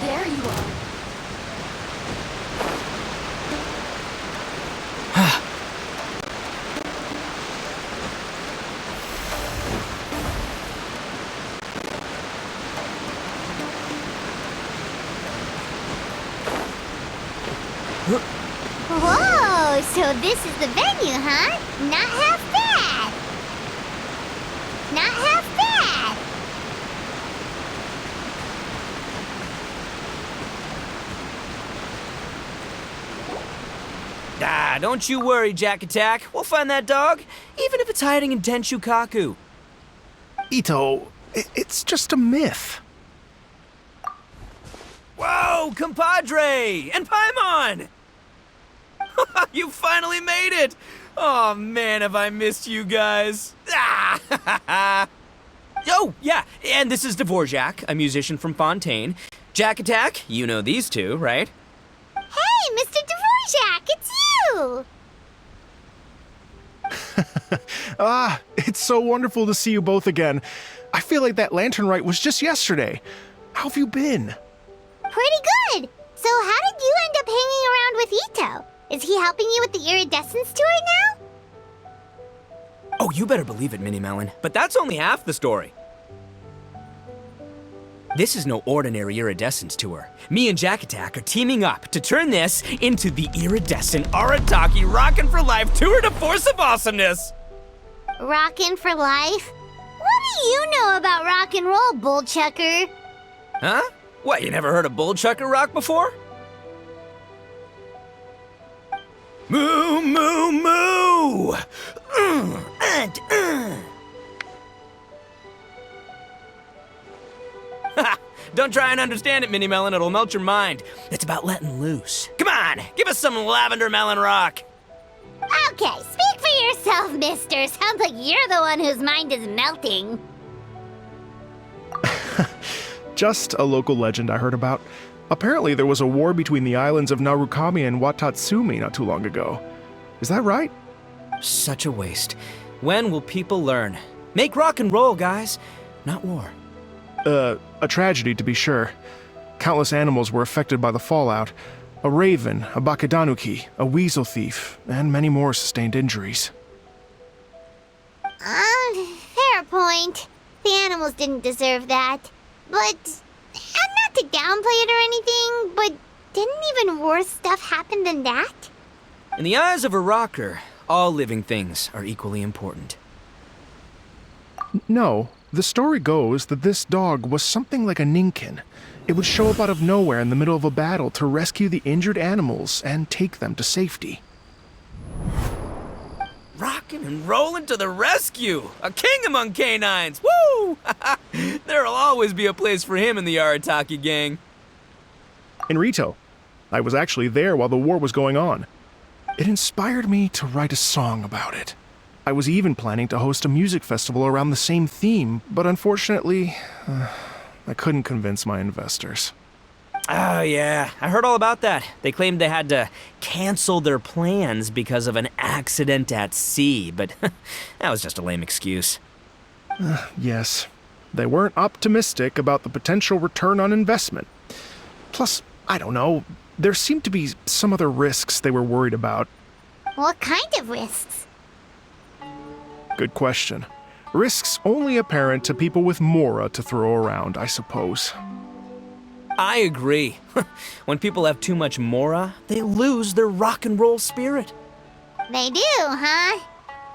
There you are. Whoa, so this is the venue, huh? Not half bad. Not half bad. Ah, don't you worry, Jack Attack. We'll find that dog, even if it's hiding in Tenshukaku. Ito, it's just a myth. Whoa, compadre! And Paimon! You finally made it! Oh man, have I missed you guys. Ah! Oh, yeah, and this is Dvorak, a musician from Fontaine. Jack Attack, you know these two, right? Hey, Mr. Dvorak, it's you! It's so wonderful to see you both again. I feel like that lantern rite was just yesterday. How have you been? Pretty good. So how did you end up hanging around with Ito? Is he helping you with the Iridescent tour now? Oh, you better believe it, Minnie Melon. But that's only half the story. This is no ordinary Iridescent tour. Me and Jack Attack are teaming up to turn this into the Iridescent Arataki Rockin' for Life Tour de Force of Awesomeness! Rockin' for life? What do you know about rock and roll, bullchucker? Huh? What, you never heard a bullchucker rock before? Moo, moo, moo! Don't try and understand it, Minnie Melon. It'll melt your mind. It's about letting loose. Come on, give us some lavender melon rock. Okay, speak for yourself, mister. Sounds like you're the one whose mind is melting. Just a local legend I heard about. Apparently there was a war between the islands of Narukami and Watatsumi not too long ago. Is that right? Such a waste. When will people learn? Make rock and roll, guys, not war. A tragedy to be sure. Countless animals were affected by the fallout. A raven, a bakedanuki, a weasel thief, and many more sustained injuries. Fair point. The animals didn't deserve that. But, and not to downplay it or anything, but didn't even worse stuff happen than that? In the eyes of a rocker, all living things are equally important. No, the story goes that this dog was something like a ninkin. It would show up out of nowhere in the middle of a battle to rescue the injured animals and take them to safety. Rockin' and rollin' to the rescue! A king among canines! Woo! There'll always be a place for him in the Arataki gang. In Rito, I was actually there while the war was going on. It inspired me to write a song about it. I was even planning to host a music festival around the same theme, but unfortunately, I couldn't convince my investors. Oh, yeah. I heard all about that. They claimed they had to cancel their plans because of an accident at sea, but that was just a lame excuse. Yes, they weren't optimistic about the potential return on investment. Plus, I don't know, there seemed to be some other risks they were worried about. What kind of risks? Good question. Risks only apparent to people with mora to throw around, I suppose. I agree. When people have too much mora, they lose their rock and roll spirit. They do, huh?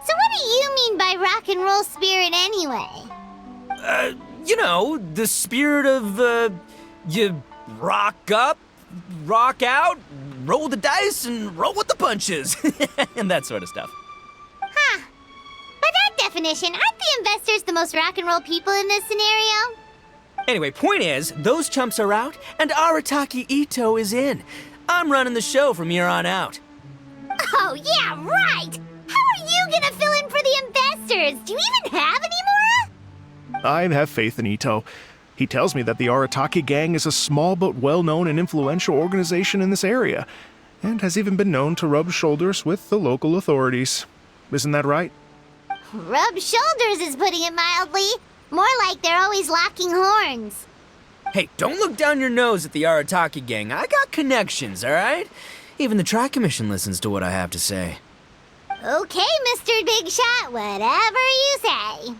So what do you mean by rock and roll spirit anyway? You know, the spirit of, you rock up, rock out, roll the dice, and roll with the punches. And that sort of stuff. Huh. By that definition, aren't the investors the most rock and roll people in this scenario? Anyway, point is, those chumps are out, and Arataki Ito is in. I'm running the show from here on out. Oh, yeah, right! How are you gonna fill in for the investors? Do you even have any more? I have faith in Ito. He tells me that the Arataki gang is a small but well-known and influential organization in this area, and has even been known to rub shoulders with the local authorities. Isn't that right? Rub shoulders is putting it mildly. More like they're always locking horns. Hey, don't look down your nose at the Arataki gang. I got connections, all right? Even the Tri-Commission listens to what I have to say. Okay, Mr. Big Shot, whatever you say.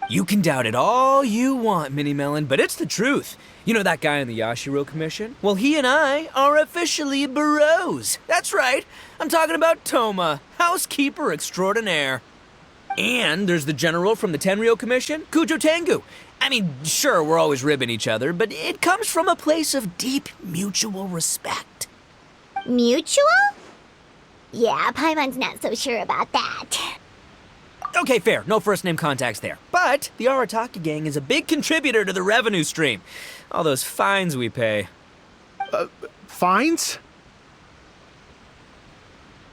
You can doubt it all you want, Mini Melon, but it's the truth. You know that guy in the Yashiro Commission? Well, he and I are officially bros. That's right. I'm talking about Toma, housekeeper extraordinaire. And there's the general from the Tenryo Commission, Kujo Tengu. I mean, sure, we're always ribbing each other, but it comes from a place of deep mutual respect. Mutual? Yeah, Paimon's not so sure about that. Okay, fair. No first-name contacts there. But the Arataki gang is a big contributor to the revenue stream. All those fines we pay. Fines?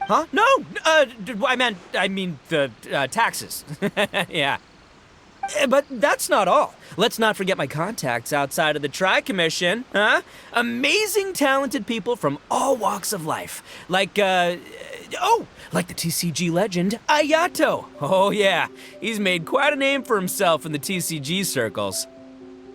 Huh? No! I mean the taxes. Yeah. But that's not all. Let's not forget my contacts outside of the Tri-Commission, huh? Amazing, talented people from all walks of life. Like the TCG legend, Ayato. Oh yeah, he's made quite a name for himself in the TCG circles.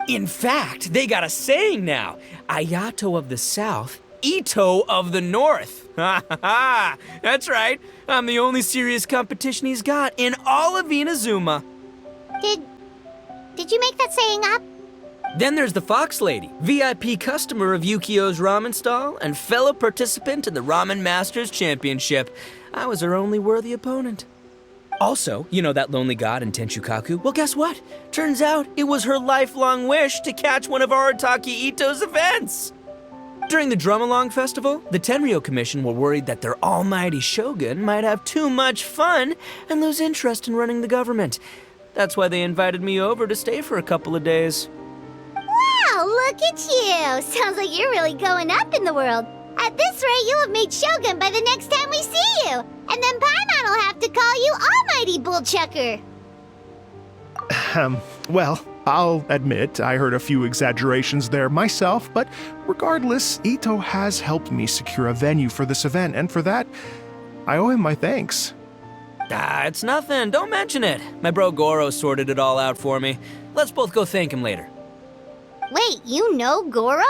In fact, they got a saying now, Ayato of the South, Ito of the North. Ha ha ha! That's right, I'm the only serious competition he's got in all of Inazuma. Did you make that saying up? Then there's the Fox Lady, VIP customer of Yukio's ramen stall and fellow participant in the Ramen Masters Championship. I was her only worthy opponent. Also, you know that lonely god in Tenchukaku? Well, guess what? Turns out it was her lifelong wish to catch one of Arataki Ito's events. During the Drum-Along Festival, the Tenryo Commission were worried that their almighty shogun might have too much fun and lose interest in running the government. That's why they invited me over to stay for a couple of days. Wow, look at you! Sounds like you're really going up in the world. At this rate, you'll have made Shogun by the next time we see you. And then Paimon will have to call you Almighty Bullchucker. Well, I'll admit I heard a few exaggerations there myself, but regardless, Ito has helped me secure a venue for this event, and for that, I owe him my thanks. It's nothing. Don't mention it. My bro Goro sorted it all out for me. Let's both go thank him later. Wait, you know Goro?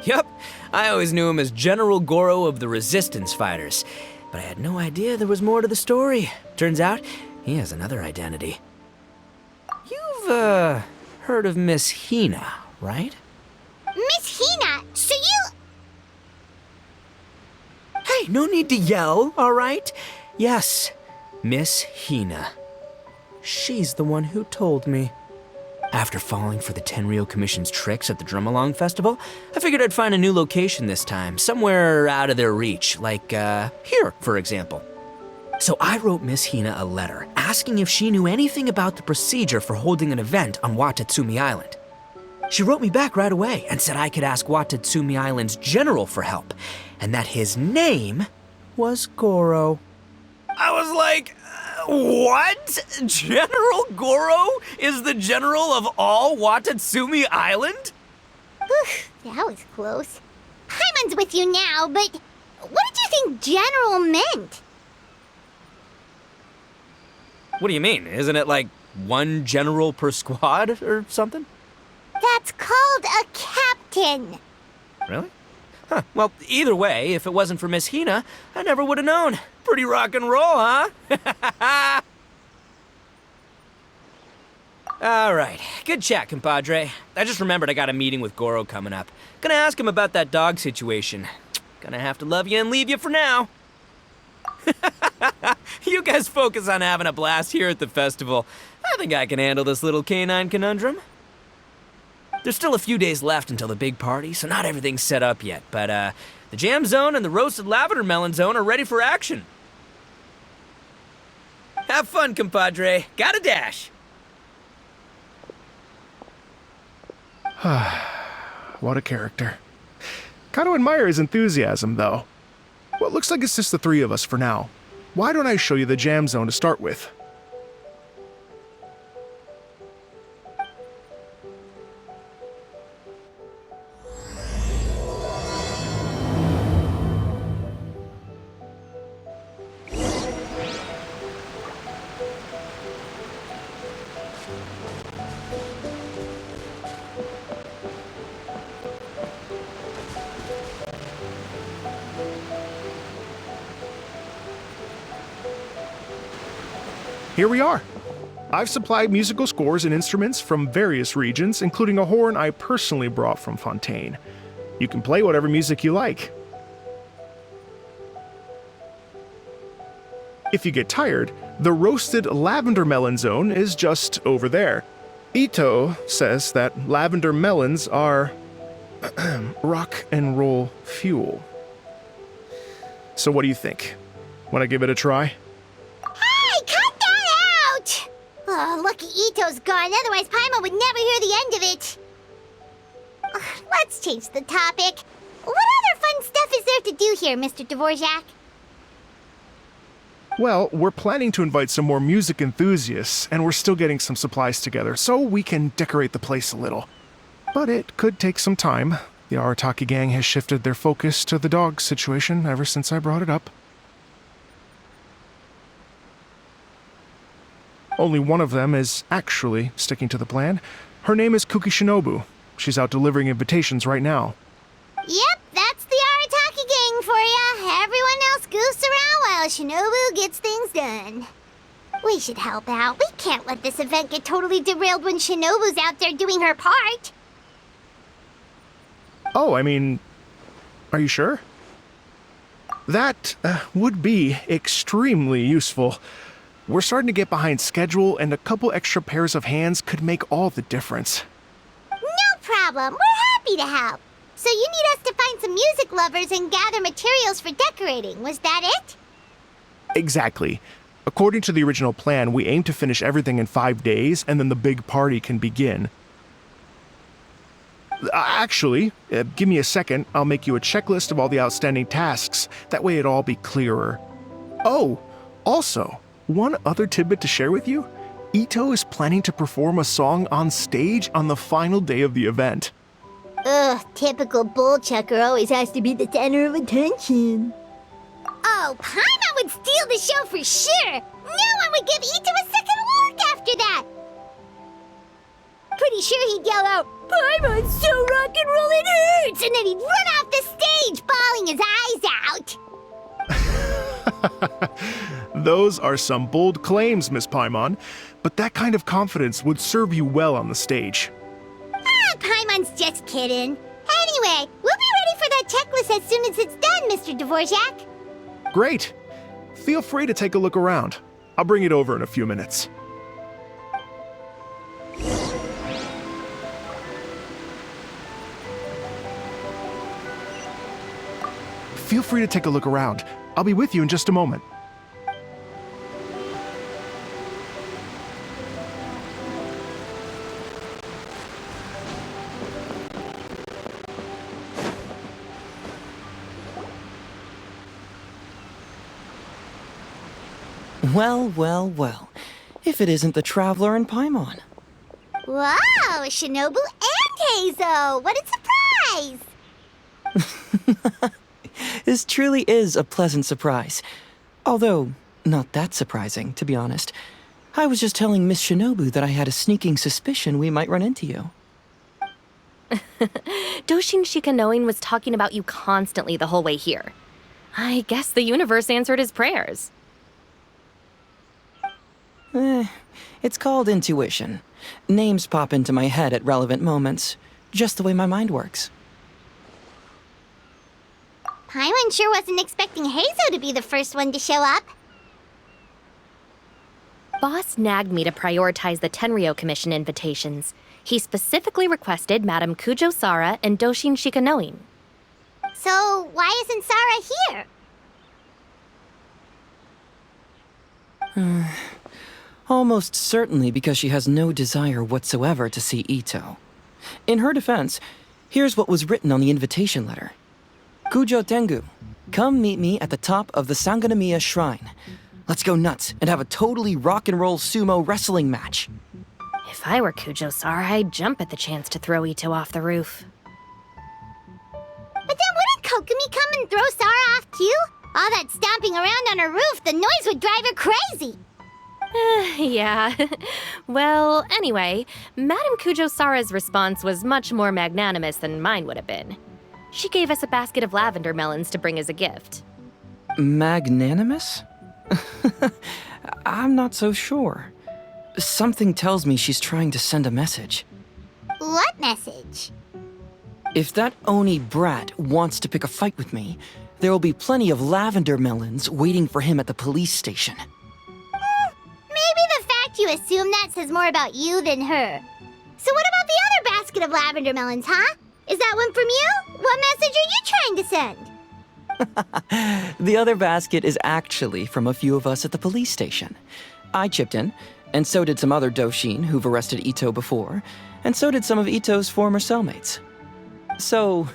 Yup. I always knew him as General Goro of the Resistance Fighters. But I had no idea there was more to the story. Turns out, he has another identity. You've, heard of Miss Hina, right? Miss Hina, so you... Hey, no need to yell, all right? Yes, Miss Hina. She's the one who told me. After falling for the Tenryo Commission's tricks at the Drum-Along Festival, I figured I'd find a new location this time, somewhere out of their reach, like, here, for example. So I wrote Miss Hina a letter, asking if she knew anything about the procedure for holding an event on Watatsumi Island. She wrote me back right away and said I could ask Watatsumi Island's general for help, and that his name was Goro. I was like, what? General Goro is the general of all Watatsumi Island? Whew, that was close. Paimon's with you now, but what did you think general meant? What do you mean? Isn't it like one general per squad or something? That's called a captain. Really? Huh. Well, either way, if it wasn't for Miss Hina, I never would have known. Pretty rock and roll, huh? All right. Good chat, compadre. I just remembered I got a meeting with Goro coming up. Gonna ask him about that dog situation. Gonna have to love you and leave you for now. You guys focus on having a blast here at the festival. I think I can handle this little canine conundrum. There's still a few days left until the big party, so not everything's set up yet, but the jam zone and the roasted lavender melon zone are ready for action. Have fun, compadre. Gotta dash. What a character. Kind of admire his enthusiasm, though. Well, it looks like it's just the three of us for now. Why don't I show you the jam zone to start with? Here we are. I've supplied musical scores and instruments from various regions, including a horn I personally brought from Fontaine. You can play whatever music you like. If you get tired, the roasted lavender melon zone is just over there. Ito says that lavender melons are rock and roll fuel. So what do you think? Want to give it a try? Oh, lucky Ito's gone, otherwise Paimon would never hear the end of it. Let's change the topic. What other fun stuff is there to do here, Mr. Dvorak? Well, we're planning to invite some more music enthusiasts, and we're still getting some supplies together, so we can decorate the place a little. But it could take some time. The Arataki gang has shifted their focus to the dog situation ever since I brought it up. Only one of them is actually sticking to the plan. Her name is Kuki Shinobu. She's out delivering invitations right now. Yep, that's the Arataki gang for ya. Everyone else goofs around while Shinobu gets things done. We should help out. We can't let this event get totally derailed when Shinobu's out there doing her part. Oh, I mean, are you sure? That would be extremely useful. We're starting to get behind schedule, and a couple extra pairs of hands could make all the difference. No problem. We're happy to help. So you need us to find some music lovers and gather materials for decorating. Was that it? Exactly. According to the original plan, we aim to finish everything in 5 days, and then the big party can begin. Actually, give me a second. I'll make you a checklist of all the outstanding tasks. That way it'll all be clearer. Oh, also, one other tidbit to share with you. Ito is planning to perform a song on stage on the final day of the event. Ugh, typical bull chucker always has to be the center of attention. Oh, Paimon would steal the show for sure! No one would give Ito a second look after that! Pretty sure he'd yell out, "Paimon's so rock and roll it hurts!" And then he'd run off the stage, bawling his eyes out! Those are some bold claims, Miss Paimon, but that kind of confidence would serve you well on the stage. Paimon's just kidding. Anyway, we'll be ready for that checklist as soon as it's done, Mr. Dvorak. Great. Feel free to take a look around. I'll bring it over in a few minutes. Feel free to take a look around. I'll be with you in just a moment. Well, well, well. If it isn't the Traveler and Paimon. Wow, Shinobu and Heizo! What a surprise! This truly is a pleasant surprise. Although, not that surprising, to be honest. I was just telling Miss Shinobu that I had a sneaking suspicion we might run into you. Doshin Shikanoin was talking about you constantly the whole way here. I guess the universe answered his prayers. It's called intuition. Names pop into my head at relevant moments, just the way my mind works. Paimon sure wasn't expecting Heizo to be the first one to show up. Boss nagged me to prioritize the Tenryo Commission invitations. He specifically requested Madame Kujo Sara and Doshin Shikanoin. So, why isn't Sara here? Almost certainly because she has no desire whatsoever to see Ito. In her defense, here's what was written on the invitation letter. Kujo Tengu, come meet me at the top of the Sanganamiya Shrine. Let's go nuts and have a totally rock and roll sumo wrestling match. If I were Kujo-Sara, I'd jump at the chance to throw Ito off the roof. But then wouldn't Kokomi come and throw Sara off too? All that stomping around on her roof, the noise would drive her crazy. Yeah. Well, anyway, Madame Kujo-Sara's response was much more magnanimous than mine would have been. She gave us a basket of lavender melons to bring as a gift. Magnanimous? I'm not so sure. Something tells me she's trying to send a message. What message? If that Oni brat wants to pick a fight with me, there will be plenty of lavender melons waiting for him at the police station. Maybe the fact you assume that says more about you than her. So what about the other basket of lavender melons, huh? Is that one from you? What message are you trying to send? The other basket is actually from a few of us at the police station. I chipped in, and so did some other Doshin who've arrested Ito before, and so did some of Ito's former cellmates. So,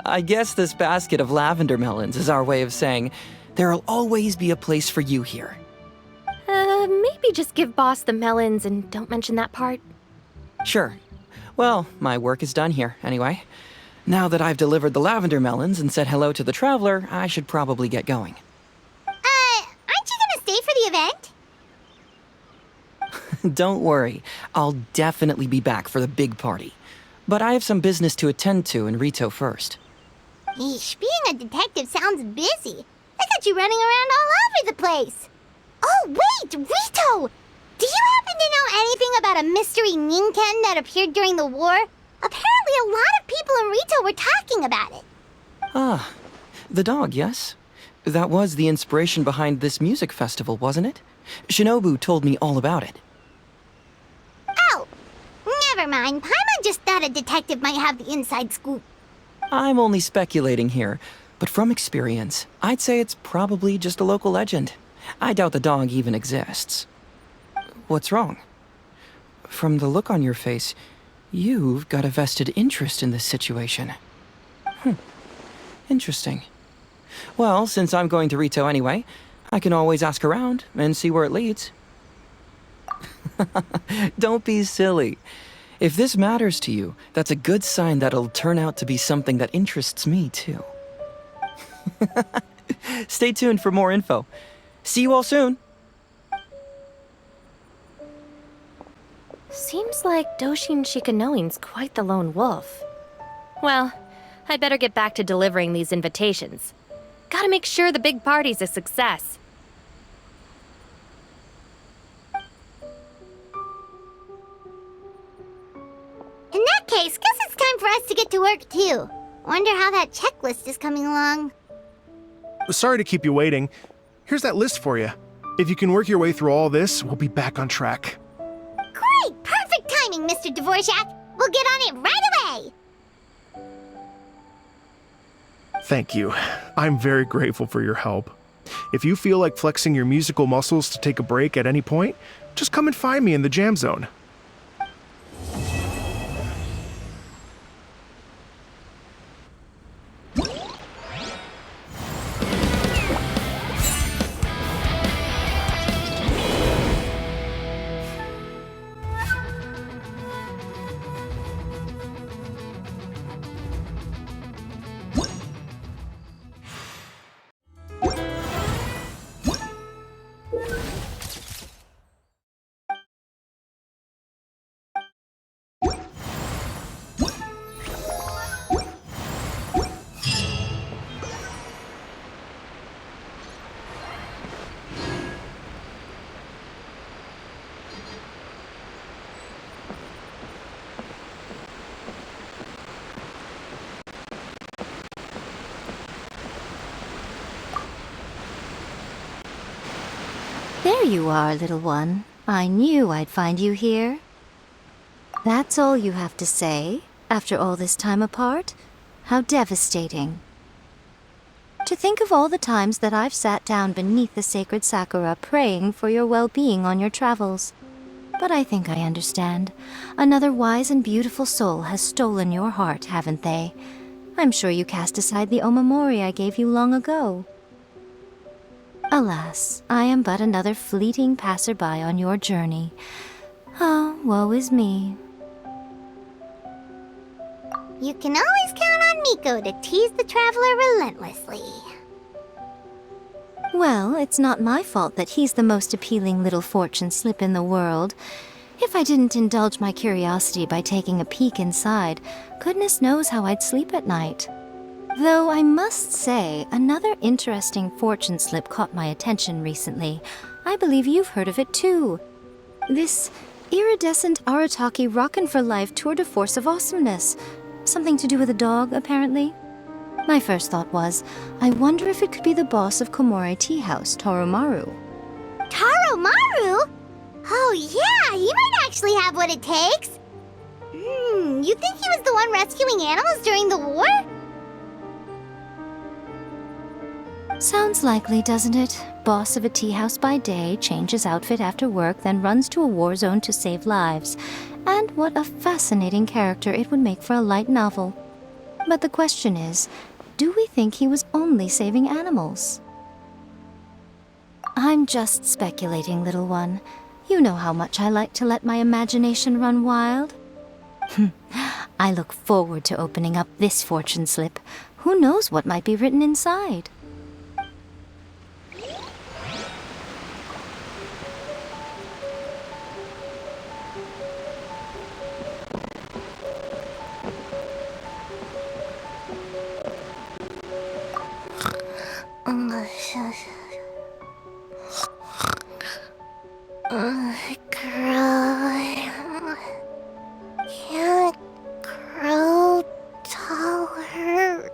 I guess this basket of lavender melons is our way of saying, there'll always be a place for you here. Maybe just give Boss the melons and don't mention that part. Sure. Well, my work is done here, anyway. Now that I've delivered the lavender melons and said hello to the traveler, I should probably get going. Aren't you gonna stay for the event? Don't worry, I'll definitely be back for the big party. But I have some business to attend to in Rito first. Eesh, being a detective sounds busy. I got you running around all over the place. Oh, wait, Rito! Do you happen to know anything about a mystery Ninken that appeared during the war? Apparently a lot of people in Rito were talking about it. Ah, the dog, yes? That was the inspiration behind this music festival, wasn't it? Shinobu told me all about it. Oh, never mind. Paimon just thought a detective might have the inside scoop. I'm only speculating here, but from experience, I'd say it's probably just a local legend. I doubt the dog even exists. What's wrong? From the look on your face, you've got a vested interest in this situation. Interesting. Well, since I'm going to Rito anyway, I can always ask around and see where it leads. Don't be silly. If this matters to you, that's a good sign that it'll turn out to be something that interests me, too. Stay tuned for more info. See you all soon. Seems like Doshin Shikanoin's quite the lone wolf. Well, I'd better get back to delivering these invitations. Gotta make sure the big party's a success. In that case, guess it's time for us to get to work too. Wonder how that checklist is coming along. Sorry to keep you waiting. Here's that list for you. If you can work your way through all this, we'll be back on track. Great! Perfect timing, Mr. Dvorak! We'll get on it right away! Thank you. I'm very grateful for your help. If you feel like flexing your musical muscles to take a break at any point, just come and find me in the jam zone. There you are, little one. I knew I'd find you here. That's all you have to say, after all this time apart? How devastating. To think of all the times that I've sat down beneath the sacred sakura praying for your well-being on your travels. but I think I understand. Another wise and beautiful soul has stolen your heart, haven't they? I'm sure you cast aside the omamori I gave you long ago. Alas, I am but another fleeting passerby on your journey. Oh, woe is me. You can always count on Miko to tease the traveler relentlessly. Well, it's not my fault that he's the most appealing little fortune slip in the world. If I didn't indulge my curiosity by taking a peek inside, goodness knows how I'd sleep at night. Though I must say, another interesting fortune slip caught my attention recently. I believe you've heard of it too. This Iridescent Arataki Rockin' for Life tour de force of awesomeness. Something to do with a dog, apparently. My first thought was, I wonder if it could be the boss of Komore Tea House, Toromaru. Taromaru? Oh yeah, he might actually have what it takes. You think he was the one rescuing animals during the war? Sounds likely, doesn't it? Boss of a tea house by day, changes outfit after work, then runs to a war zone to save lives. And what a fascinating character it would make for a light novel. But the question is, do we think he was only saving animals? I'm just speculating, little one. You know how much I like to let my imagination run wild. I look forward to opening up this fortune slip. Who knows what might be written inside? Can't grow taller.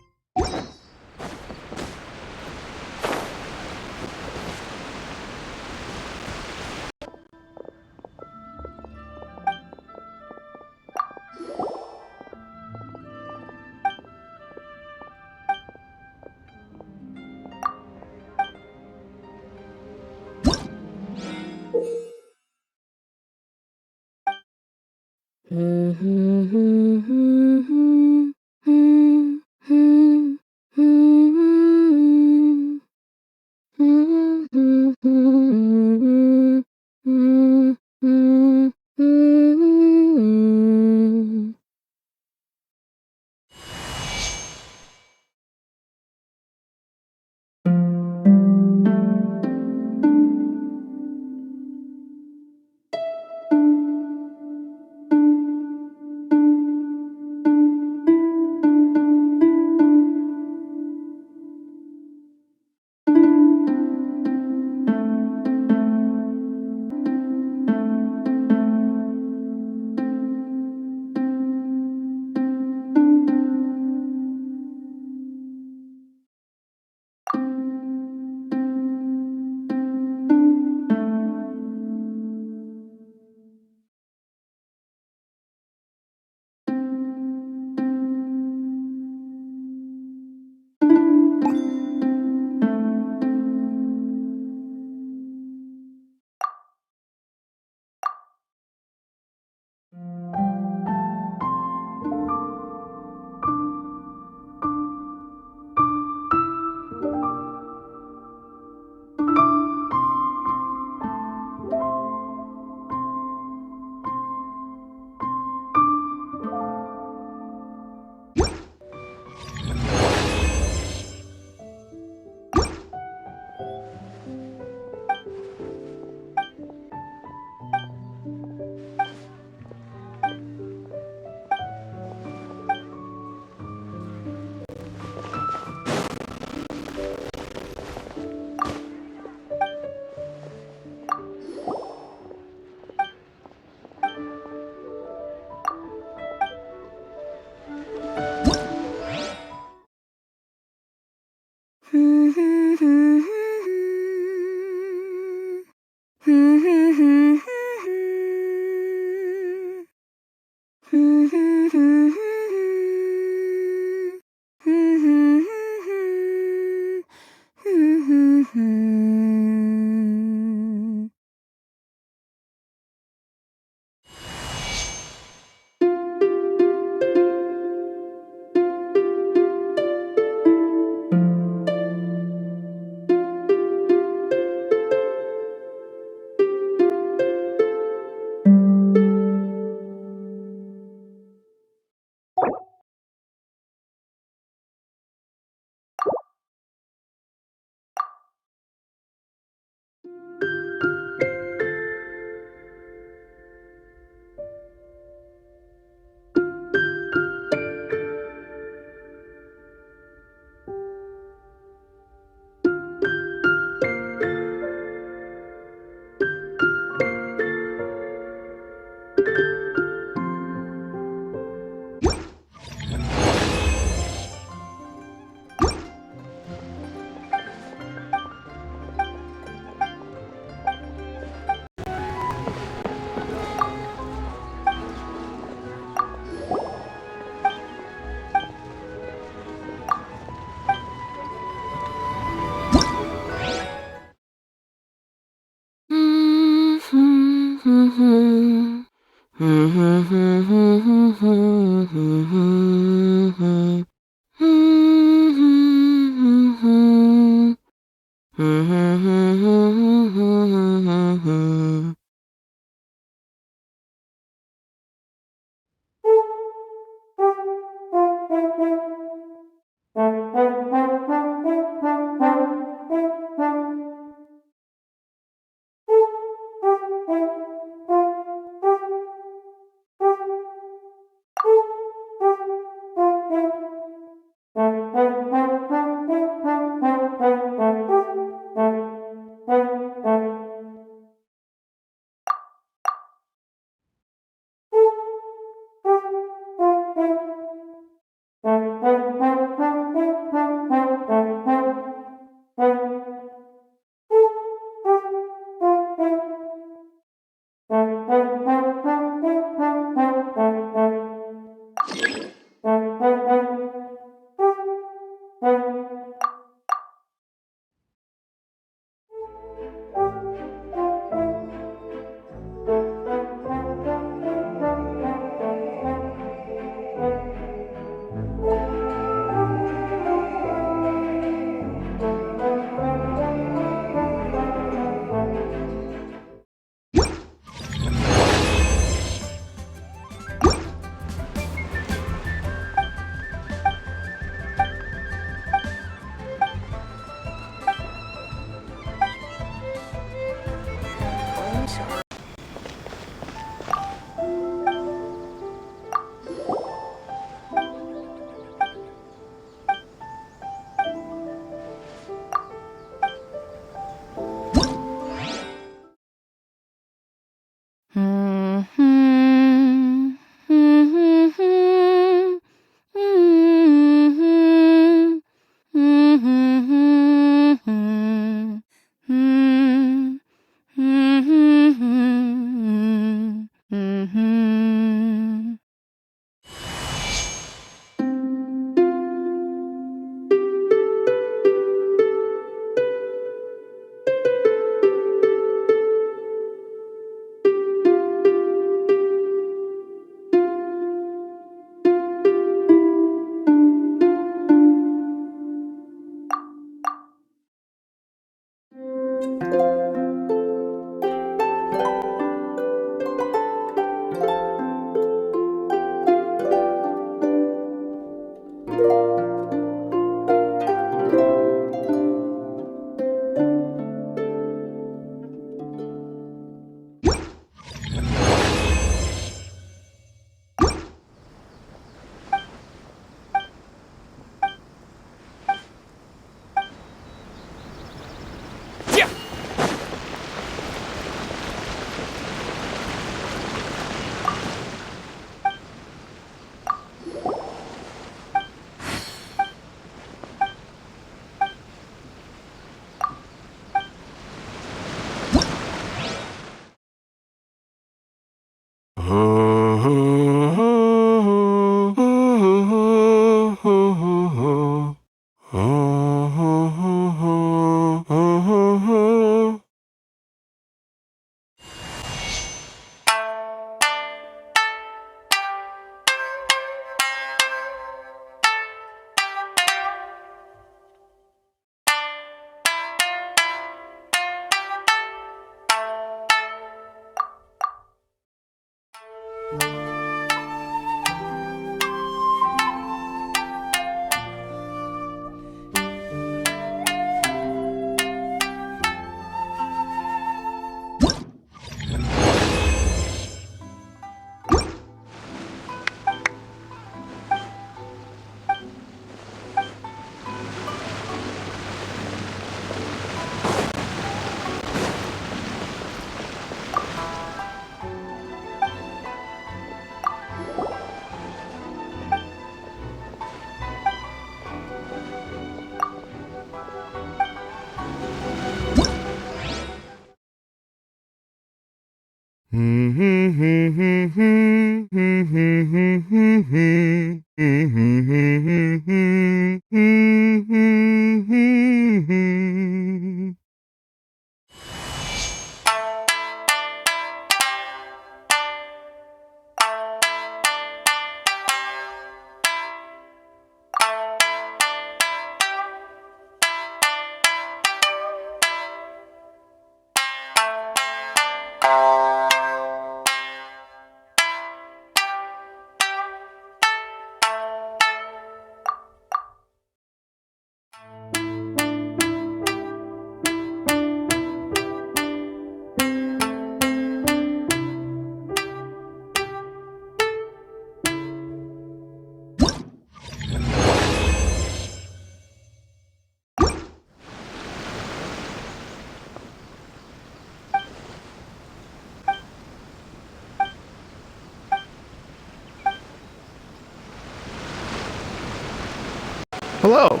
Hello.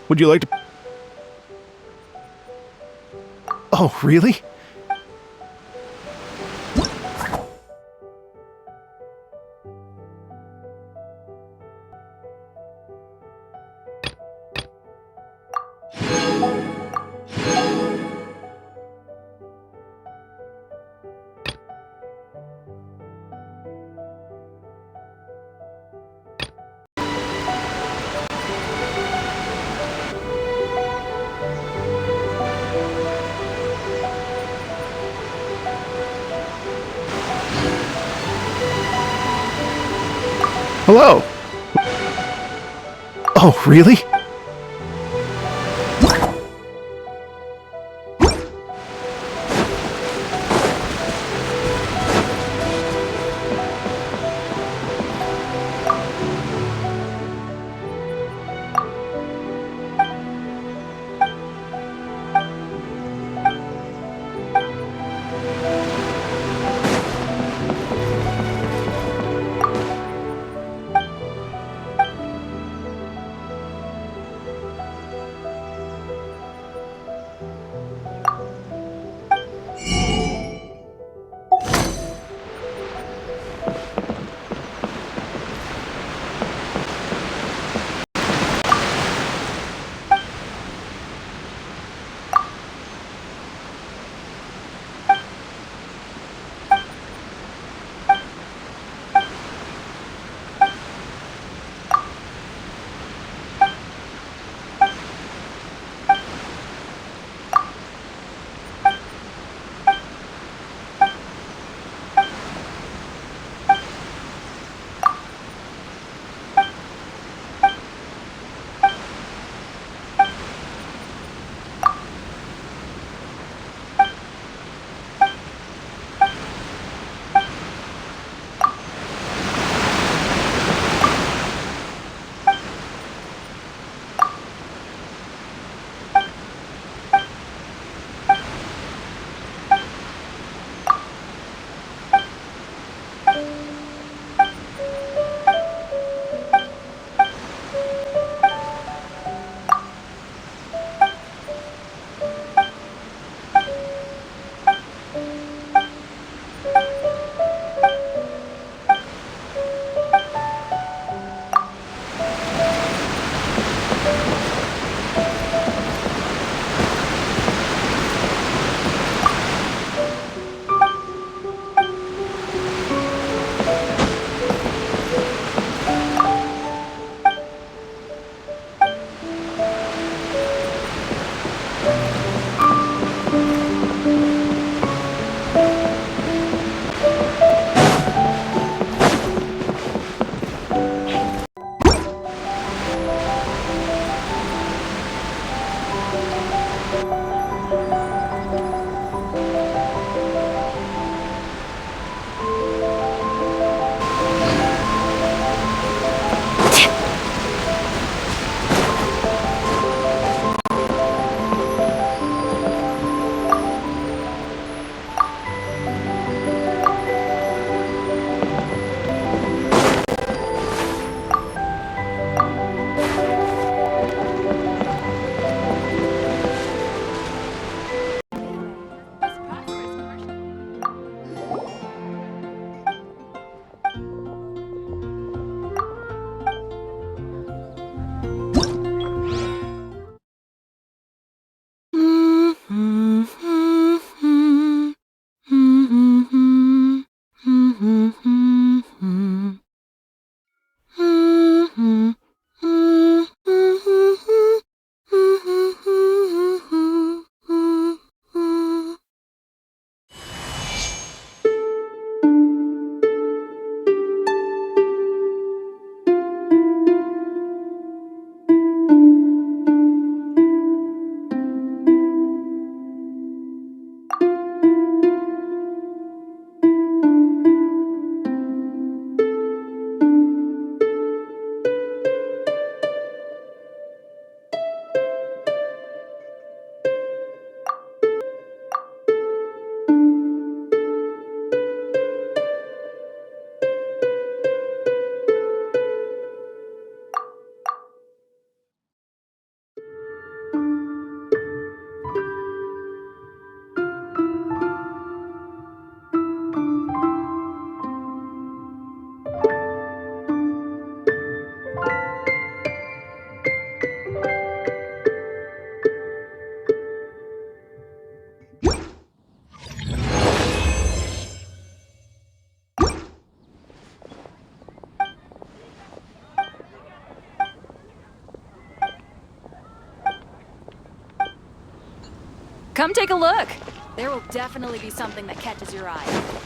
Would you like to... Oh, really? Hello. Oh, really? Come take a look. There will definitely be something that catches your eye.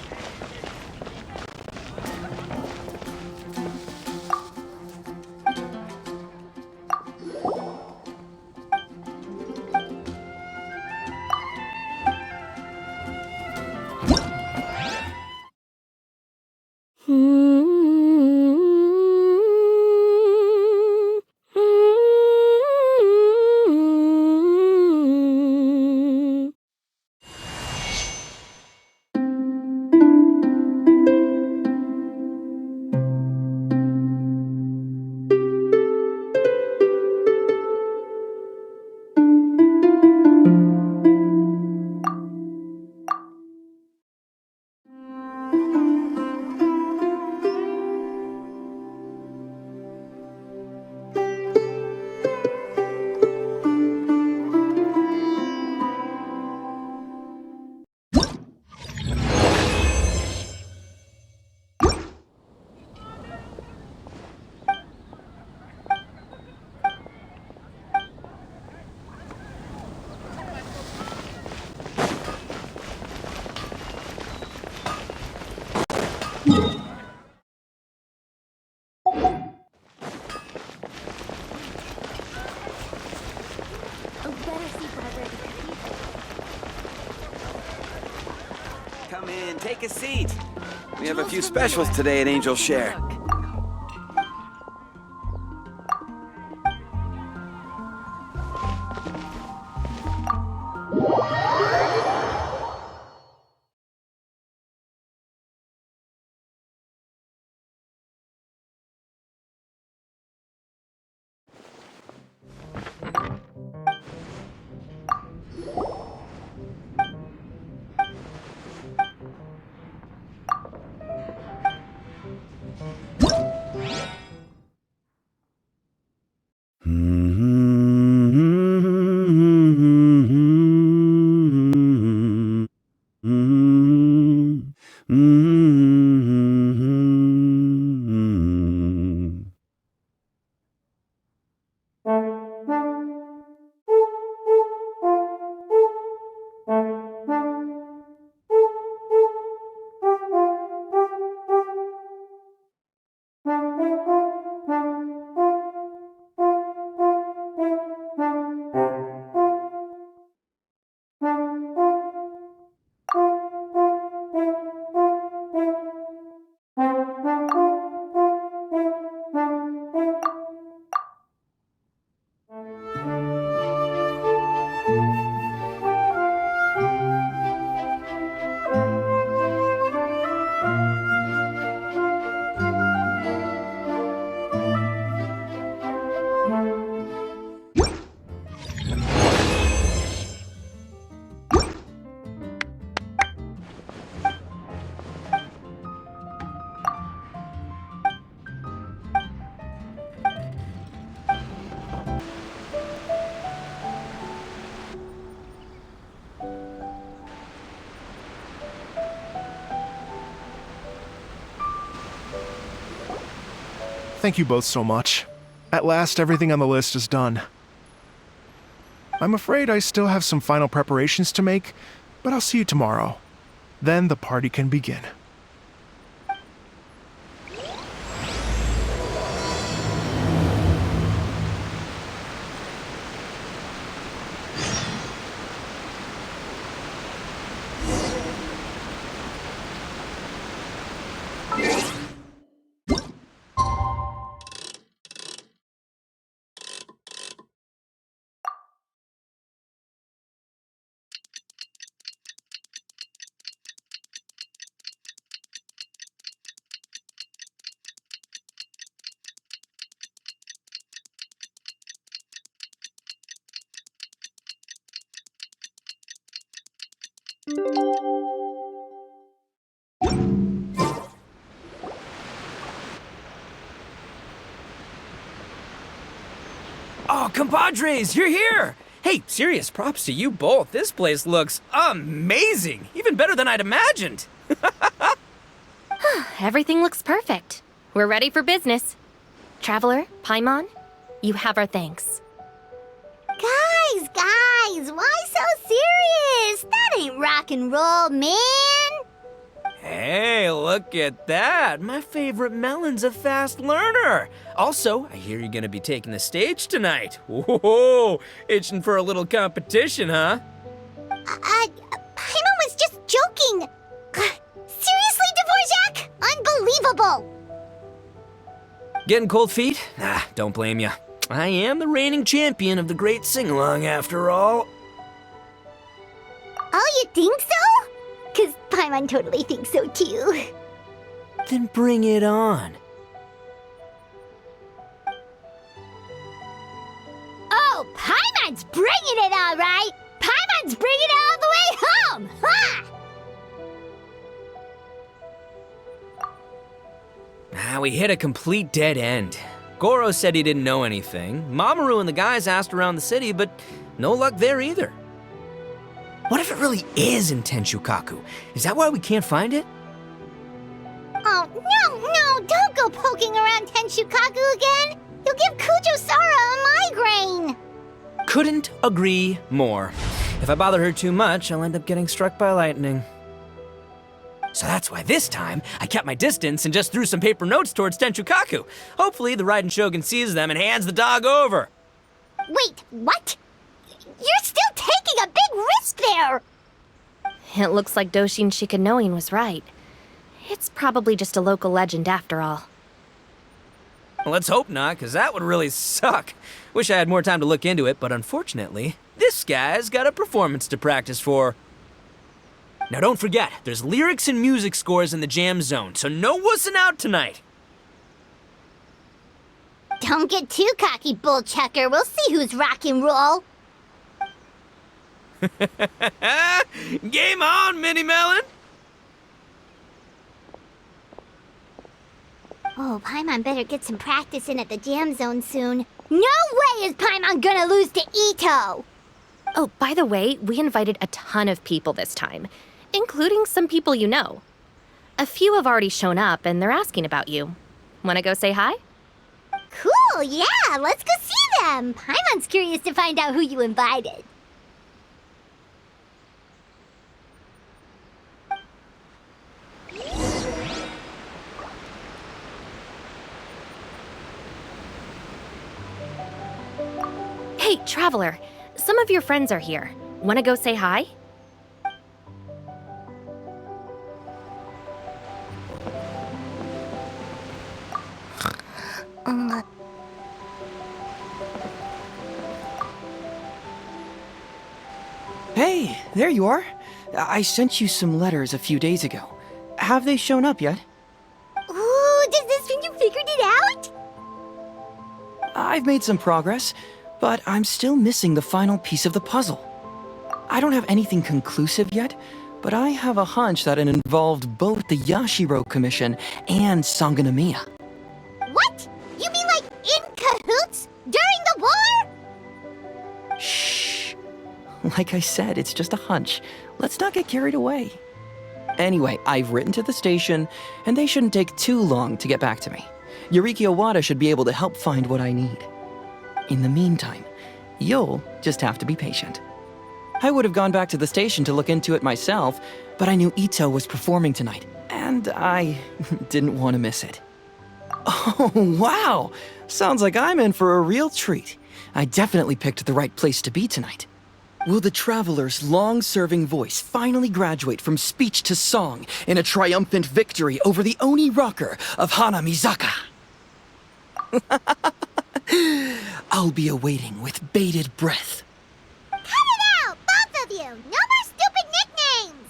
Come in, take a seat. We have a few specials today at Angel Share. Thank you both so much. At last, everything on the list is done. I'm afraid I still have some final preparations to make, but I'll see you tomorrow. Then the party can begin. Oh, compadres, you're here! Hey, serious props to you both. This place looks amazing! Even better than I'd imagined! Everything looks perfect. We're ready for business. Traveler, Paimon, you have our thanks. Guys, why so serious? That ain't rock and roll, man. Hey, look at that. My favorite Melon's a fast learner. Also, I hear you're gonna be taking the stage tonight. Whoa, itching for a little competition, huh? Paimon was just joking. Seriously, Dvorak? Unbelievable. Getting cold feet? Nah, don't blame ya. I am the reigning champion of the great sing-along after all. Oh, you think so? 'Cause Paimon totally thinks so too. Then bring it on. Oh, Paimon's bringing it all right. Paimon's bringing it all the way home. Ha! We hit a complete dead end. Goro said he didn't know anything. Mamoru and the guys asked around the city, but no luck there either. What if it really is in Tenshukaku? Is that why we can't find it? Oh, no, don't go poking around Tenshukaku again. You'll give Kujo-Sara a migraine. Couldn't agree more. If I bother her too much, I'll end up getting struck by lightning. So that's why this time, I kept my distance and just threw some paper notes towards Tenshukaku. Hopefully, the Raiden Shogun sees them and hands the dog over. Wait, what? You're still taking a big risk there! It looks like Doshin Shikanoin was right. It's probably just a local legend after all. Well, let's hope not, because that would really suck. Wish I had more time to look into it, but unfortunately, this guy's got a performance to practice for. Now don't forget, there's lyrics and music scores in the jam zone, so no wussing out tonight. Don't get too cocky, bullchucker. We'll see who's rock and roll. Game on, Mini Melon! Oh, Paimon better get some practice in at the jam zone soon. No way is Paimon gonna lose to Ito! Oh, by the way, we invited a ton of people this time, including some people you know. A few have already shown up, and they're asking about you. Wanna go say hi? Cool, yeah, let's go see them. Paimon's curious to find out who you invited. Hey, Traveler, some of your friends are here. Wanna go say hi? Hey, there you are. I sent you some letters a few days ago. Have they shown up yet? Ooh, does this mean you figured it out? I've made some progress, but I'm still missing the final piece of the puzzle. I don't have anything conclusive yet, but I have a hunch that it involved both the Yashiro Commission and Sangonomiya. What? You mean like in cahoots? During the war? Shh. Like I said, it's just a hunch. Let's not get carried away. Anyway, I've written to the station, and they shouldn't take too long to get back to me. Yuriki Owada should be able to help find what I need. In the meantime, you'll just have to be patient. I would have gone back to the station to look into it myself, but I knew Ito was performing tonight, and I didn't want to miss it. Oh, wow! Sounds like I'm in for a real treat. I definitely picked the right place to be tonight. Will the Traveler's long-serving voice finally graduate from speech to song in a triumphant victory over the Oni rocker of Hanamizaka? I'll be awaiting with bated breath. Cut it out, both of you! No more stupid nicknames!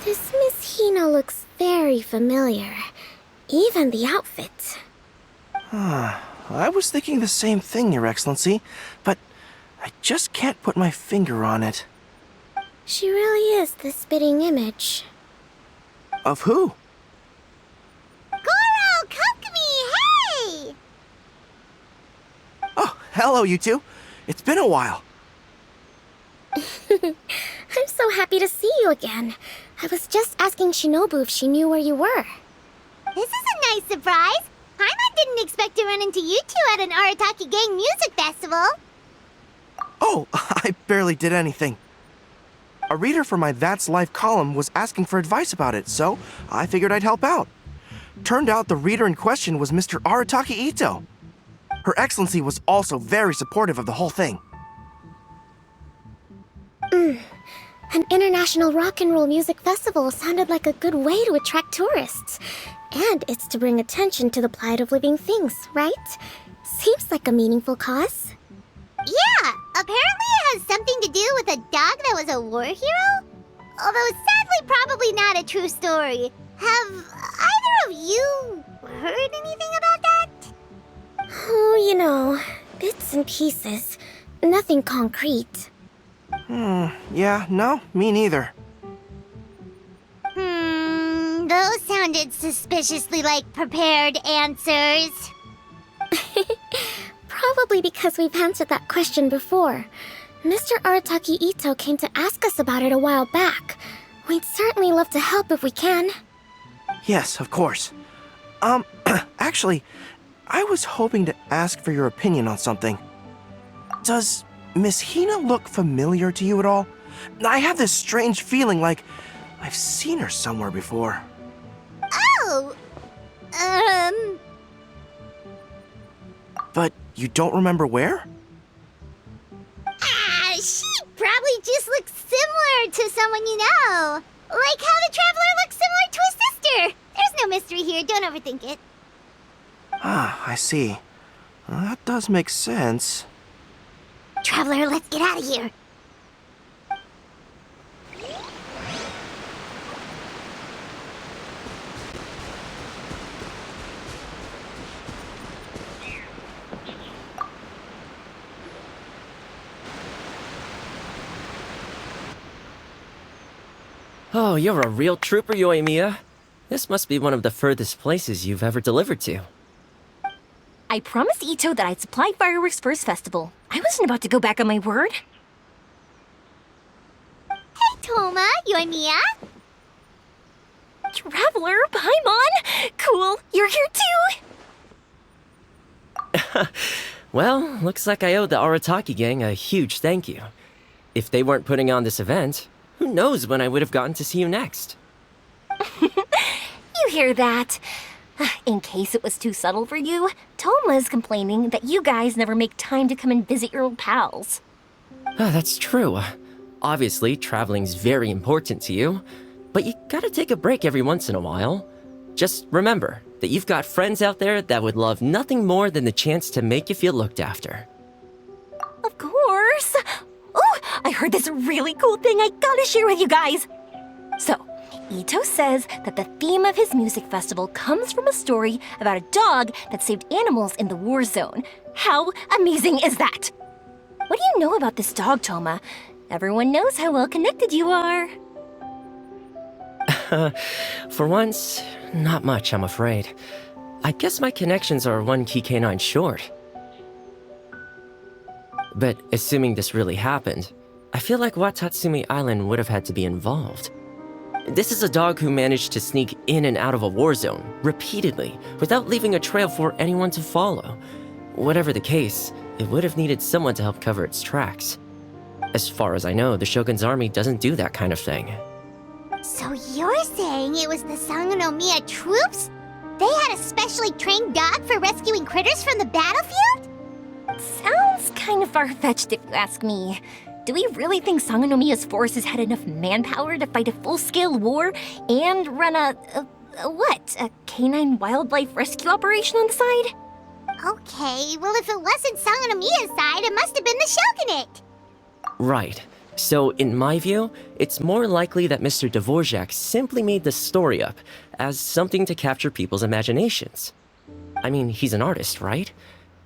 This Miss Hina looks very familiar. Even the outfit. I was thinking the same thing, Your Excellency, but I just can't put my finger on it. She really is the spitting image. Of who? Goro, Kokumi, hey! Oh, hello, you two. It's been a while. I'm so happy to see you again. I was just asking Shinobu if she knew where you were. This is a nice surprise. Paimon didn't expect to run into you two at an Arataki gang music festival. Oh, I barely did anything. A reader for my That's Life column was asking for advice about it, so I figured I'd help out. Turned out the reader in question was Mr. Arataki Ito. Her Excellency was also very supportive of the whole thing. An international rock and roll music festival sounded like a good way to attract tourists. And it's to bring attention to the plight of living things, right? Seems like a meaningful cause. Yeah, apparently it has something to do with a dog that was a war hero? Although sadly probably not a true story. Have either of you heard anything about that? Oh, you know, bits and pieces. Nothing concrete. Yeah, no, me neither. Those sounded suspiciously like prepared answers. Probably because we've answered that question before. Mr. Arataki Ito came to ask us about it a while back. We'd certainly love to help if we can. Yes, of course. Actually, I was hoping to ask for your opinion on something. Does Miss Hina look familiar to you at all? I have this strange feeling like I've seen her somewhere before. Oh! But you don't remember where? She probably just looks similar to someone you know. Like how the Traveler looks similar to his sister. There's no mystery here, don't overthink it. Ah, I see. That does make sense. Traveler, let's get out of here. Oh, you're a real trooper, Yoimiya. This must be one of the furthest places you've ever delivered to. I promised Ito that I'd supply fireworks for his festival. I wasn't about to go back on my word. Hey, Toma, Yoimiya. Traveler, Paimon! Cool, you're here too! Well, looks like I owe the Arataki gang a huge thank you. If they weren't putting on this event, who knows when I would have gotten to see you next. You hear that? In case it was too subtle for you, Toma's complaining that you guys never make time to come and visit your old pals. That's true. Obviously, traveling's very important to you, but you gotta take a break every once in a while. Just remember that you've got friends out there that would love nothing more than the chance to make you feel looked after. Of course! Oh, I heard this really cool thing I gotta share with you guys! So, Ito says that the theme of his music festival comes from a story about a dog that saved animals in the war zone. How amazing is that? What do you know about this dog, Toma? Everyone knows how well connected you are. For once, not much, I'm afraid. I guess my connections are one key canine short. But assuming this really happened, I feel like Watatsumi Island would have had to be involved. This is a dog who managed to sneak in and out of a war zone, repeatedly, without leaving a trail for anyone to follow. Whatever the case, it would have needed someone to help cover its tracks. As far as I know, the Shogun's army doesn't do that kind of thing. So you're saying it was the Sangonomiya troops? They had a specially trained dog for rescuing critters from the battlefield? Sounds kind of far-fetched if you ask me. Do we really think Sangonomiya's forces had enough manpower to fight a full-scale war and run a canine wildlife rescue operation on the side? Okay, well if it wasn't Sangonomiya's side, it must have been the Shogunate. Right. So, in my view, it's more likely that Mr. Dvorak simply made this story up as something to capture people's imaginations. I mean, he's an artist, right?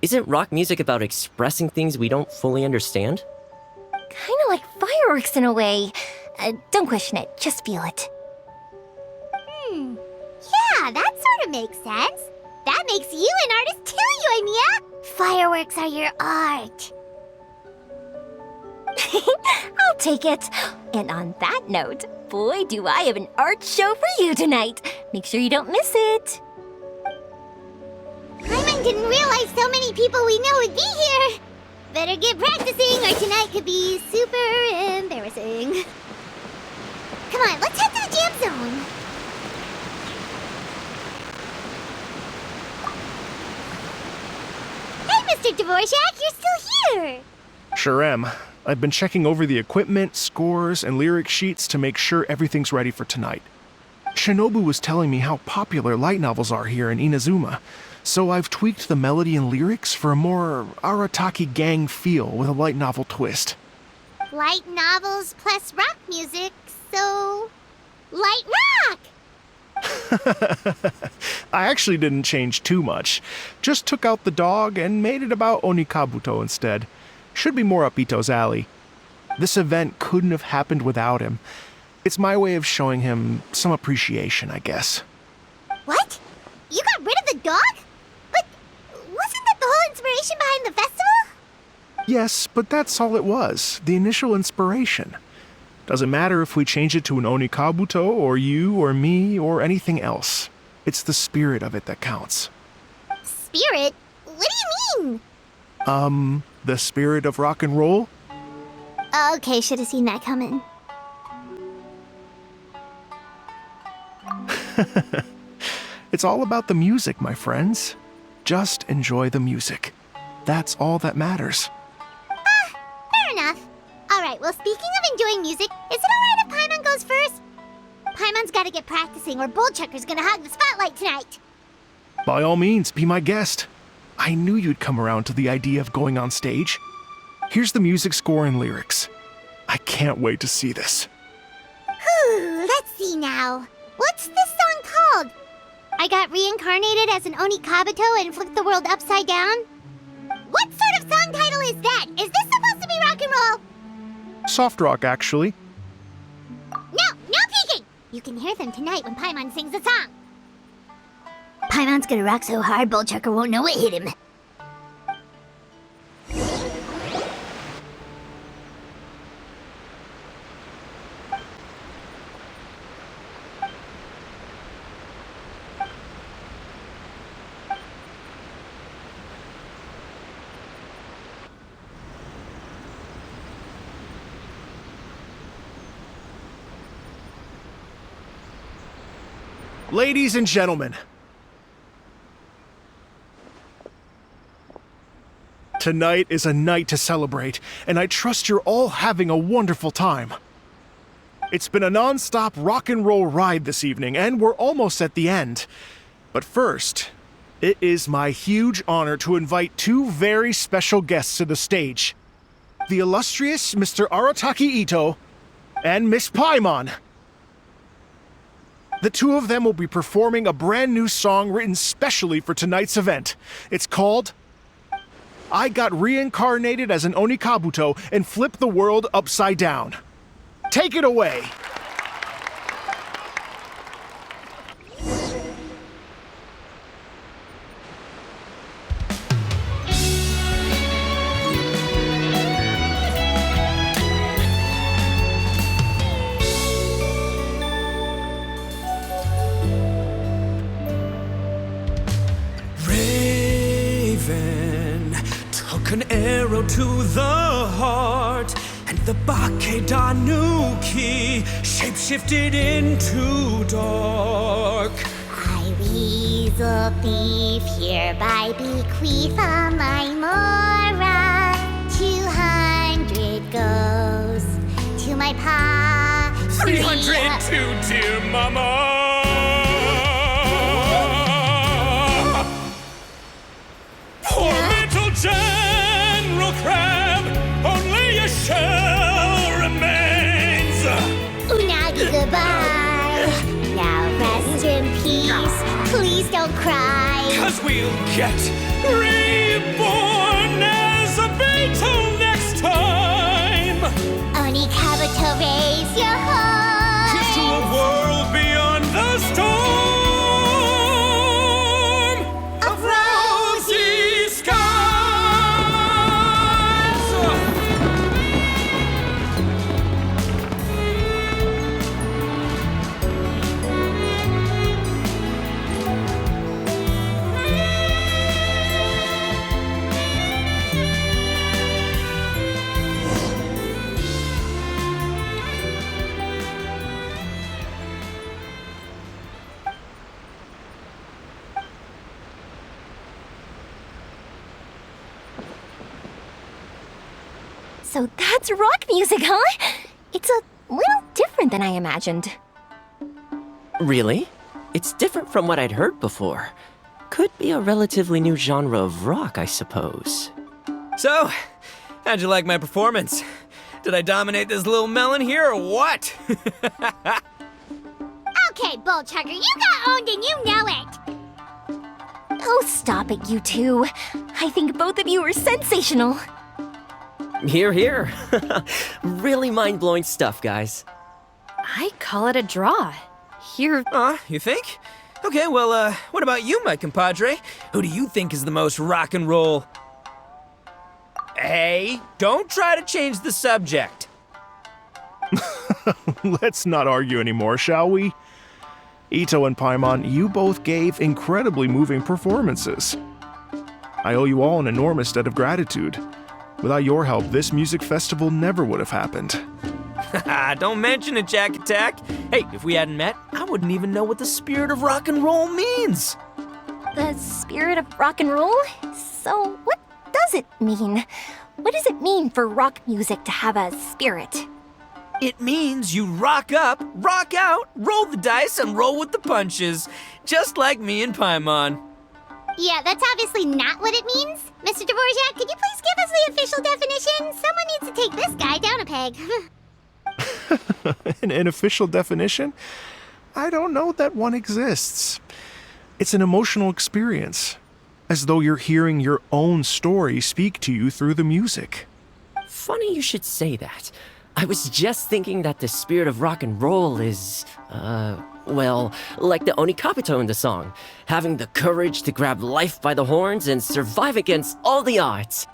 Isn't rock music about expressing things we don't fully understand? Kinda like fireworks in a way. Don't question it, just feel it. Yeah, that sort of makes sense. That makes you an artist too, Yoimiya. Fireworks are your art. I'll take it. And on that note, boy, do I have an art show for you tonight. Make sure you don't miss it. Didn't realize so many people we know would be here. Better get practicing or tonight could be super embarrassing. Come on, let's head to the jam zone. Hey, Mr. Dvorak, you're still here. Sure am. I've been checking over the equipment, scores, and lyric sheets to make sure everything's ready for tonight. Shinobu was telling me how popular light novels are here in Inazuma, so I've tweaked the melody and lyrics for a more Arataki gang feel with a light novel twist. Light novels plus rock music, so... light rock! I actually didn't change too much. Just took out the dog and made it about Onikabuto instead. Should be more up Ito's alley. This event couldn't have happened without him. It's my way of showing him some appreciation, I guess. What? You got rid of the dog? But wasn't that the whole inspiration behind the festival? Yes, but that's all it was. The initial inspiration. Doesn't matter if we change it to an Onikabuto, or you, or me, or anything else. It's the spirit of it that counts. Spirit? What do you mean? The spirit of rock and roll? Okay, should have seen that coming. It's all about the music, my friends. Just enjoy the music. That's all that matters. Fair enough. Alright, well, speaking of enjoying music, is it alright if Paimon goes first? Paimon's gotta get practicing or Bullchucker's gonna hog the spotlight tonight. By all means, be my guest. I knew you'd come around to the idea of going on stage. Here's the music score and lyrics. I can't wait to see this. Whew, let's see now. What's this song called? I got reincarnated as an Onikabuto and flipped the world upside down? What sort of song title is that? Is this supposed to be rock and roll? Soft rock, actually. No peeking! You can hear them tonight when Paimon sings the song. Paimon's gonna rock so hard, Bullchucker won't know it hit him. Ladies and gentlemen, tonight is a night to celebrate, and I trust you're all having a wonderful time. It's been a non-stop rock and roll ride this evening, and we're almost at the end. But first, it is my huge honor to invite two very special guests to the stage. The illustrious Mr. Arataki Ito and Miss Paimon. The two of them will be performing a brand new song written specially for tonight's event. It's called I Got Reincarnated as an Onikabuto and Flipped the World Upside Down. Take it away! An arrow to the heart, and the Bakedanuki shapeshifted into dark. I, weasel thief, hereby bequeath all my mora. 200 goes to my pa. 300 to dear mama. Poor little General Crab, only a shell remains. Unagi, goodbye. Now rest in peace. Please don't cry. 'Cause we'll get reborn as a beetle next time. Onikabuto, raise your heart. Here's to a world beyond the storm of rosy skies. So that's rock music, huh? It's a little different than I imagined. Really? It's different from what I'd heard before. Could be a relatively new genre of rock, I suppose. So, how'd you like my performance? Did I dominate this little melon here or what? Okay, Bullchucker, you got owned and you know it. Oh, stop it, you two. I think both of you are sensational. Hear, hear. Really mind-blowing stuff, guys. I call it a draw. Here. You think? Okay, well, what about you, my compadre? Who do you think is the most rock and roll? Hey, don't try to change the subject. Let's not argue anymore, shall we? Ito and Paimon, you both gave incredibly moving performances. I owe you all an enormous debt of gratitude. Without your help, this music festival never would have happened. Don't mention it, Jack Attack. Hey, if we hadn't met, I wouldn't even know what the spirit of rock and roll means. The spirit of rock and roll? So, what does it mean? What does it mean for rock music to have a spirit? It means you rock up, rock out, roll the dice, and roll with the punches. Just like me and Paimon. Yeah, that's obviously not what it means. Mr. Dvorak, could you please give us the official definition? Someone needs to take this guy down a peg. An official definition? I don't know that one exists. It's an emotional experience, as though you're hearing your own story speak to you through the music. Funny you should say that. I was just thinking that the spirit of rock and roll is, well, like the Onikapito in the song, having the courage to grab life by the horns and survive against all the odds.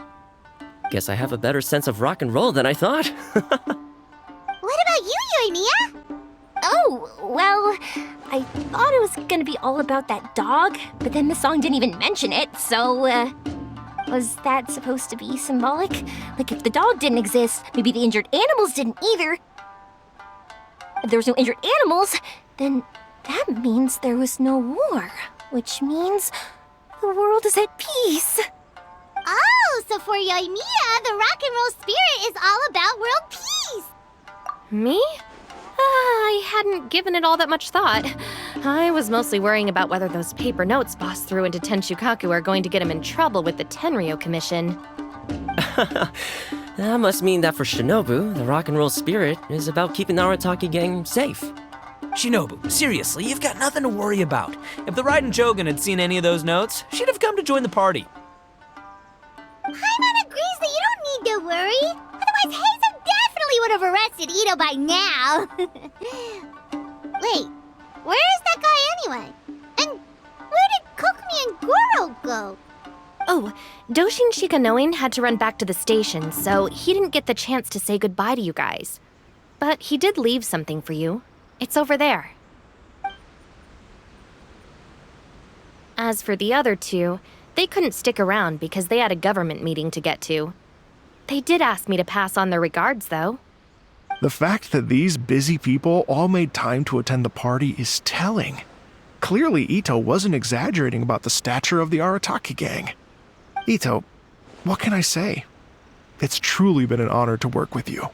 Guess I have a better sense of rock and roll than I thought. What about you, Yoimiya? Oh, well, I thought it was gonna be all about that dog, but then the song didn't even mention it, so, was that supposed to be symbolic? Like, if the dog didn't exist, maybe the injured animals didn't either. If there was no injured animals, then that means there was no war, which means the world is at peace. Oh, so for Yoimiya, the rock and roll spirit is all about world peace. Me? I hadn't given it all that much thought. I was mostly worrying about whether those paper notes Boss threw into Tenshukaku are going to get him in trouble with the Tenryo Commission. That must mean that for Shinobu, the rock and roll spirit is about keeping the Arataki gang safe. Shinobu, seriously, you've got nothing to worry about. If the Raiden Shogun had seen any of those notes, she'd have come to join the party. Paimon agrees that you don't need to worry. Otherwise, Heizo definitely would have arrested Ito by now. Wait, where is that guy anyway? And where did Kokumi and Goro go? Oh, Doshin Shikanoin had to run back to the station, so he didn't get the chance to say goodbye to you guys. But he did leave something for you. It's over there. As for the other two, they couldn't stick around because they had a government meeting to get to. They did ask me to pass on their regards, though. The fact that these busy people all made time to attend the party is telling. Clearly, Ito wasn't exaggerating about the stature of the Arataki gang. Ito, what can I say? It's truly been an honor to work with you.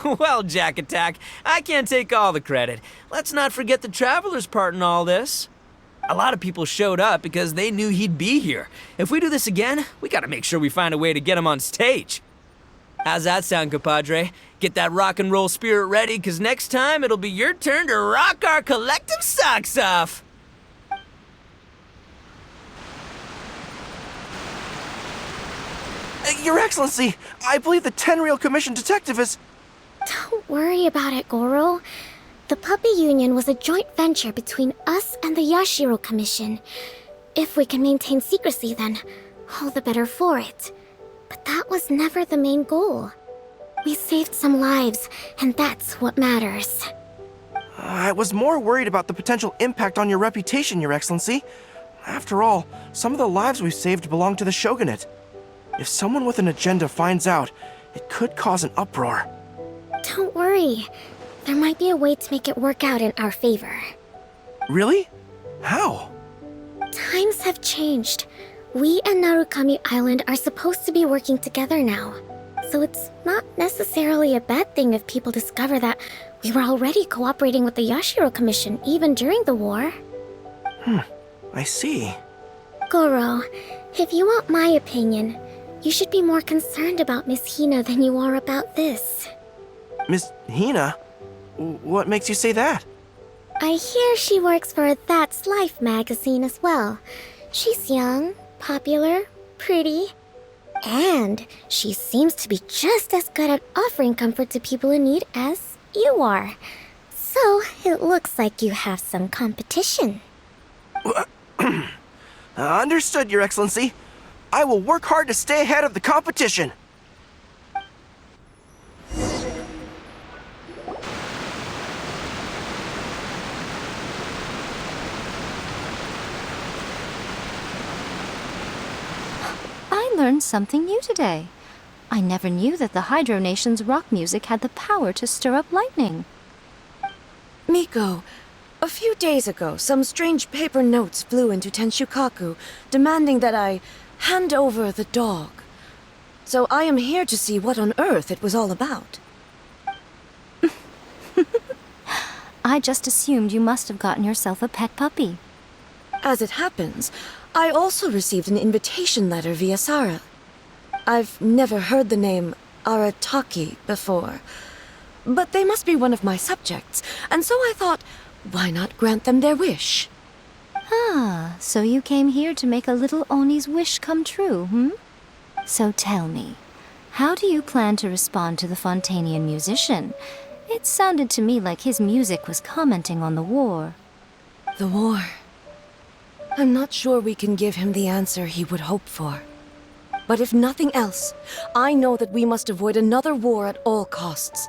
Well, Jack Attack, I can't take all the credit. Let's not forget the traveler's part in all this. A lot of people showed up because they knew he'd be here. If we do this again, we gotta make sure we find a way to get him on stage. How's that sound, compadre? Get that rock and roll spirit ready, because next time it'll be your turn to rock our collective socks off. Your Excellency, I believe the Tenryo Commission detective is... Don't worry about it, Goro. The Puppy Union was a joint venture between us and the Yashiro Commission. If we can maintain secrecy, then all the better for it. But that was never the main goal. We saved some lives, and that's what matters. I was more worried about the potential impact on your reputation, Your Excellency. After all, some of the lives we've saved belong to the Shogunate. If someone with an agenda finds out, it could cause an uproar. Don't worry. There might be a way to make it work out in our favor. Really? How? Times have changed. We and Narukami Island are supposed to be working together now. So it's not necessarily a bad thing if people discover that we were already cooperating with the Yashiro Commission even during the war. I see. Goro, if you want my opinion, you should be more concerned about Miss Hina than you are about this. Miss Hina? What makes you say that? I hear she works for That's Life magazine as well. She's young, popular, pretty, and she seems to be just as good at offering comfort to people in need as you are. So it looks like you have some competition. Understood, Your Excellency. I will work hard to stay ahead of the competition. I learned something new today. I never knew that the Hydro Nation's rock music had the power to stir up lightning. Miko, a few days ago, some strange paper notes flew into Tenshukaku, demanding that I hand over the dog. So I am here to see what on earth it was all about. I just assumed you must have gotten yourself a pet puppy. As it happens, I also received an invitation letter via Sara. I've never heard the name Arataki before, but they must be one of my subjects, and so I thought, why not grant them their wish? Ah, so you came here to make a little Oni's wish come true, So tell me, how do you plan to respond to the Fontanian musician? It sounded to me like his music was commenting on the war. The war. I'm not sure we can give him the answer he would hope for. But if nothing else, I know that we must avoid another war at all costs.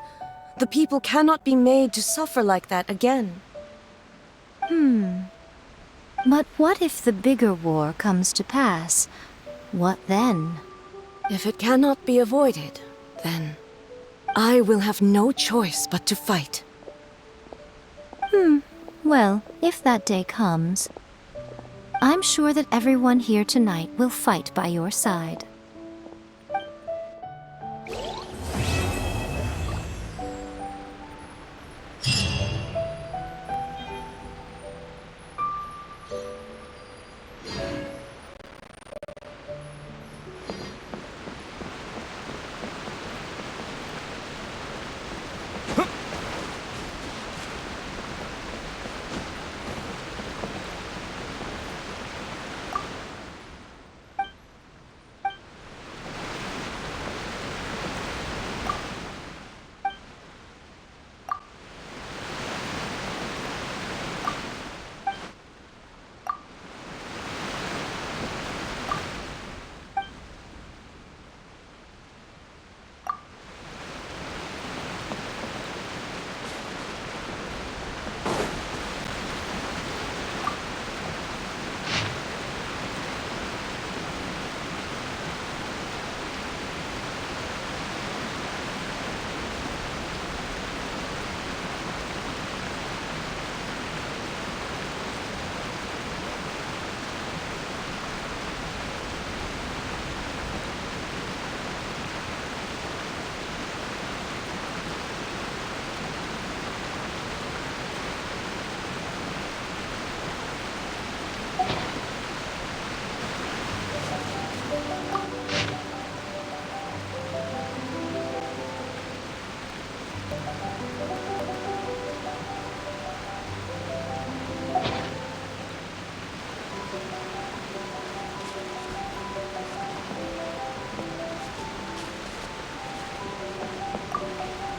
The people cannot be made to suffer like that again. But what if the bigger war comes to pass? What then? If it cannot be avoided, then I will have no choice but to fight. Well, if that day comes, I'm sure that everyone here tonight will fight by your side.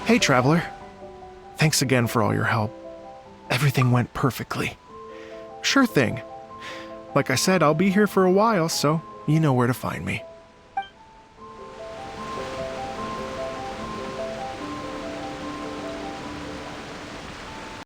Hey, Traveler. Thanks again for all your help. Everything went perfectly. Sure thing. Like I said, I'll be here for a while, so you know where to find me.